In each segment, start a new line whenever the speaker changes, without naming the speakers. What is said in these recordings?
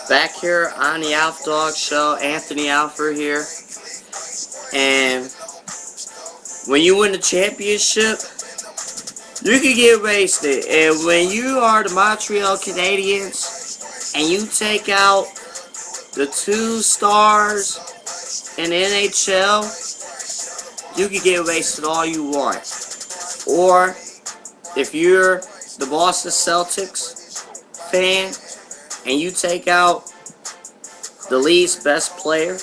Back here on the Alf'Dawg Show, Anthony Alford here. And when you win the championship, you can get wasted. And when you are the Montreal Canadiens and you take out the 2 stars in the NHL, you can get wasted all you want. Or if you're the Boston Celtics fan and you take out the league's best player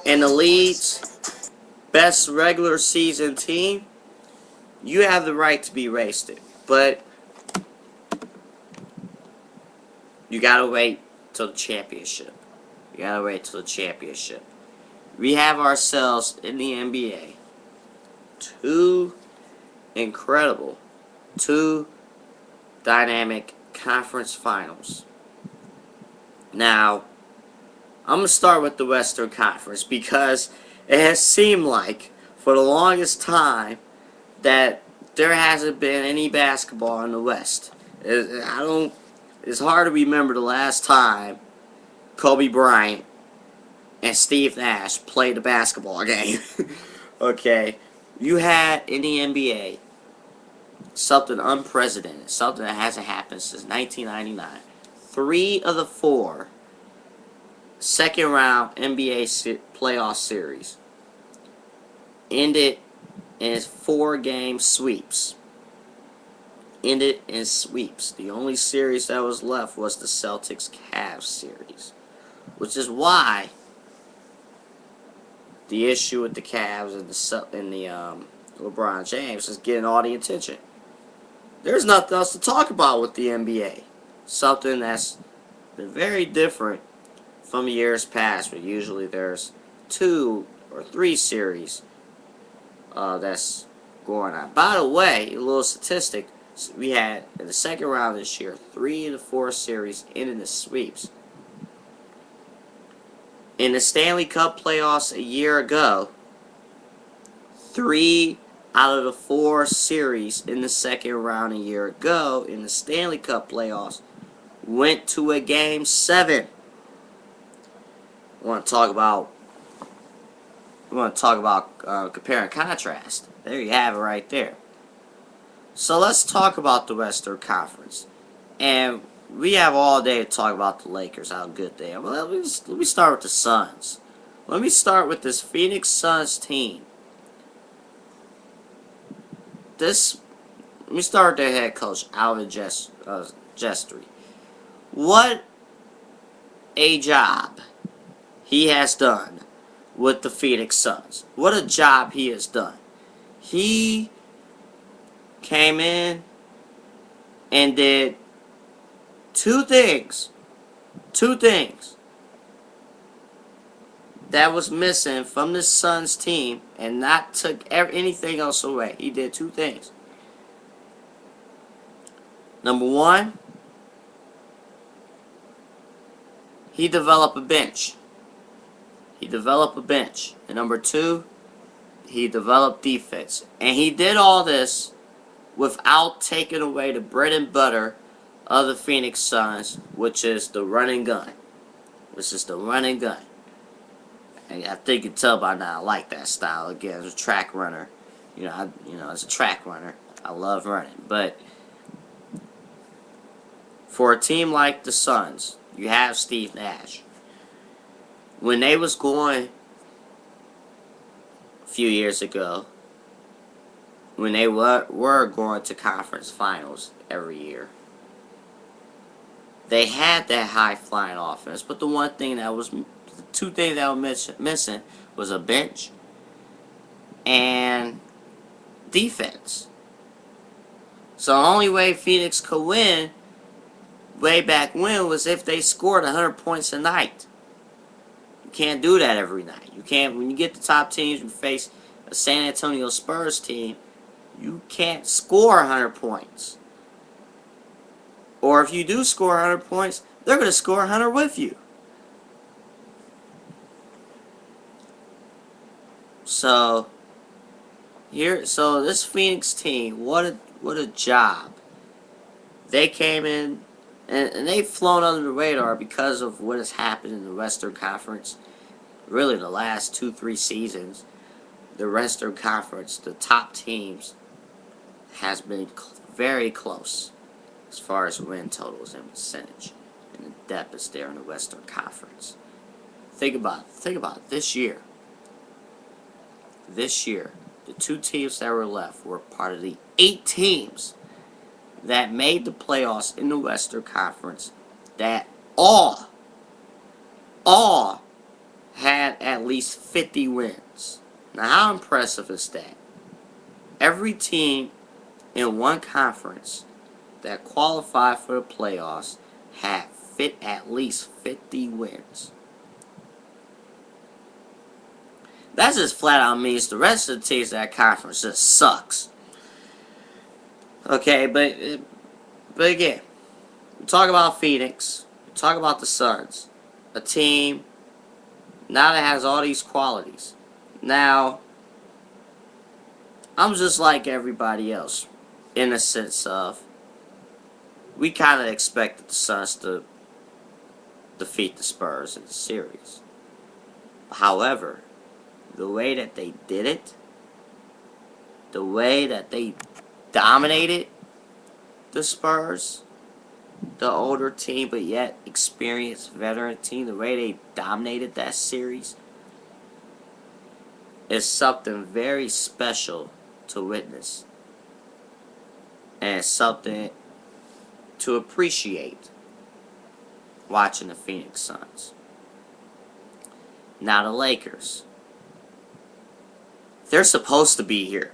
and the league's best regular season team, you have the right to be wasted. But you gotta wait till the championship. You gotta wait till the championship. We have ourselves in the NBA two incredible, two dynamic conference finals. Now, I'm going to start with the Western Conference because it has seemed like for the longest time that there hasn't been any basketball in the West. It's hard to remember the last time Kobe Bryant and Steve Nash played a basketball game. Okay, you had in the NBA something unprecedented, something that hasn't happened since 1999. 3 of the 4 second round NBA playoff series ended in 4-game sweeps. Ended in sweeps. The only series that was left was the Celtics-Cavs series, which is why the issue with the Cavs and the LeBron James is getting all the attention. There's nothing else to talk about with the NBA. Something that's been very different from years past, where usually there's 2 or 3 series that's going on. By the way, a little statistic, we had in the second round this year, 3 of the 4 series ended in sweeps. In the Stanley Cup playoffs a year ago, 3 out of the 4 series in the second round a year ago in the Stanley Cup playoffs went to a Game 7. We want to talk about compare and contrast. There you have it right there. So let's talk about the Western Conference. And we have all day to talk about the Lakers, how good they are. Well, let me start with the Suns. Let me start with this Phoenix Suns team. Let me start with their head coach, Alvin Gentry. What a job he has done with the Phoenix Suns. What a job he has done. He came in and did two things that was missing from the Suns team, and not took anything else away. He did 2 things. Number 1, he developed a bench. And number 2, he developed defense. And he did all this without taking away the bread and butter of the Phoenix Suns, which is the run and gun. And I think you can tell by now I like that style. Again, as a track runner, as a track runner, I love running. But for a team like the Suns, you have Steve Nash. When they was going a few years ago, when they were going to conference finals every year, they had that high-flying offense. But the 2 things that were missing was a bench and defense. So the only way Phoenix could win way back when was if they scored 100 points a night. You can't do that every night. You can't. When you get the top teams and face a San Antonio Spurs team, you can't score 100 points. Or if you do score 100 points, they're going to score 100 with you. So this Phoenix team, what a job. They came in And they've flown under the radar because of what has happened in the Western Conference. Really, the last 2-3 seasons, the Western Conference, the top teams, has been very close as far as win totals and percentage. And the depth is there in the Western Conference. Think about it. This year, the 2 teams that were left were part of the 8 teams that made the playoffs in the Western Conference that all had at least 50 wins. Now, how impressive is that? Every team in one conference that qualified for the playoffs had at least 50 wins. That just flat out means the rest of the teams in that conference just sucks. Okay, but again, we talk about Phoenix, we talk about the Suns, a team now that has all these qualities. Now, I'm just like everybody else, in the sense of, we kind of expected the Suns to defeat the Spurs in the series. However, the way that they did it, the way that they dominated the Spurs, the older team but yet experienced veteran team, the way they dominated that series is something very special to witness. And something to appreciate watching the Phoenix Suns. Now the Lakers. They're supposed to be here.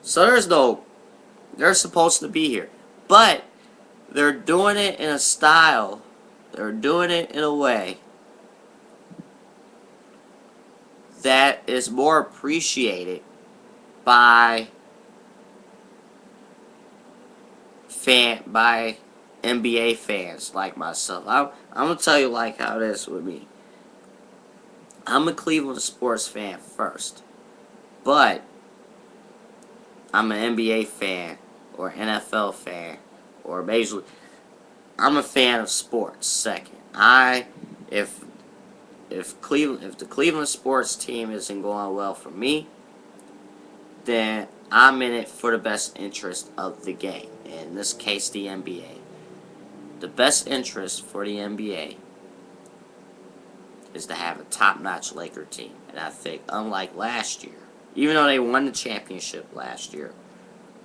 So they're supposed to be here. But they're doing it in a style, they're doing it in a way that is more appreciated by NBA fans like myself. I'm going to tell you like how it is with me. I'm a Cleveland sports fan first. But I'm an NBA fan or NFL fan or basically I'm a fan of sports second. If the Cleveland sports team isn't going well for me, then I'm in it for the best interest of the game. In this case, the NBA. The best interest for the NBA is to have a top-notch Laker team. And I think, unlike last year, even though they won the championship last year,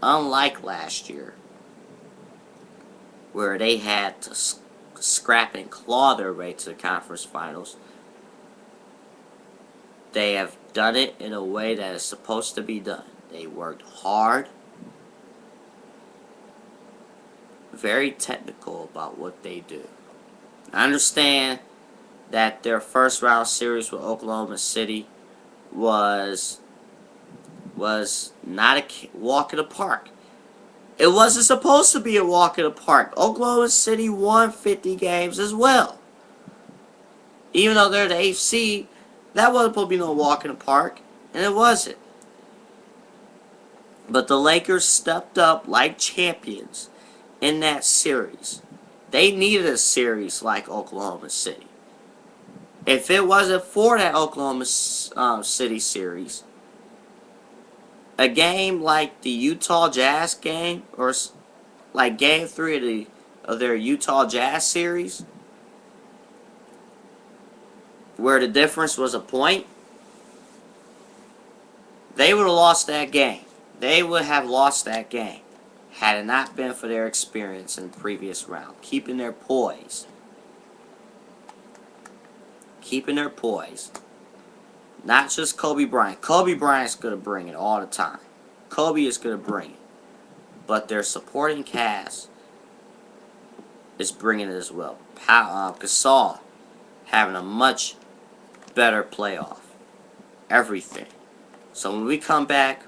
unlike last year, where they had to scrap and claw their way to the conference finals, they have done it in a way that is supposed to be done. They worked hard, very technical about what they do. I understand that their first round series with Oklahoma City was not a walk in the park. It wasn't supposed to be a walk in the park. Oklahoma City won 50 games as well. Even though they're the 8th seed, that wasn't supposed to be no walk in the park, and it wasn't. But the Lakers stepped up like champions in that series. They needed a series like Oklahoma City. If it wasn't for that Oklahoma City series, a game like the Utah Jazz game, or like Game 3 of their Utah Jazz series, where the difference was a point, they would have lost that game. They would have lost that game had it not been for their experience in the previous round. Keeping their poise. Keeping their poise. Not just Kobe Bryant. Kobe Bryant's going to bring it all the time. Kobe is going to bring it. But their supporting cast is bringing it as well. Gasol having a much better playoff. Everything. So when we come back,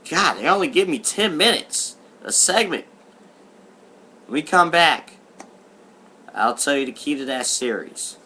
God, they only give me 10 minutes. A segment. When we come back, I'll tell you the key to that series.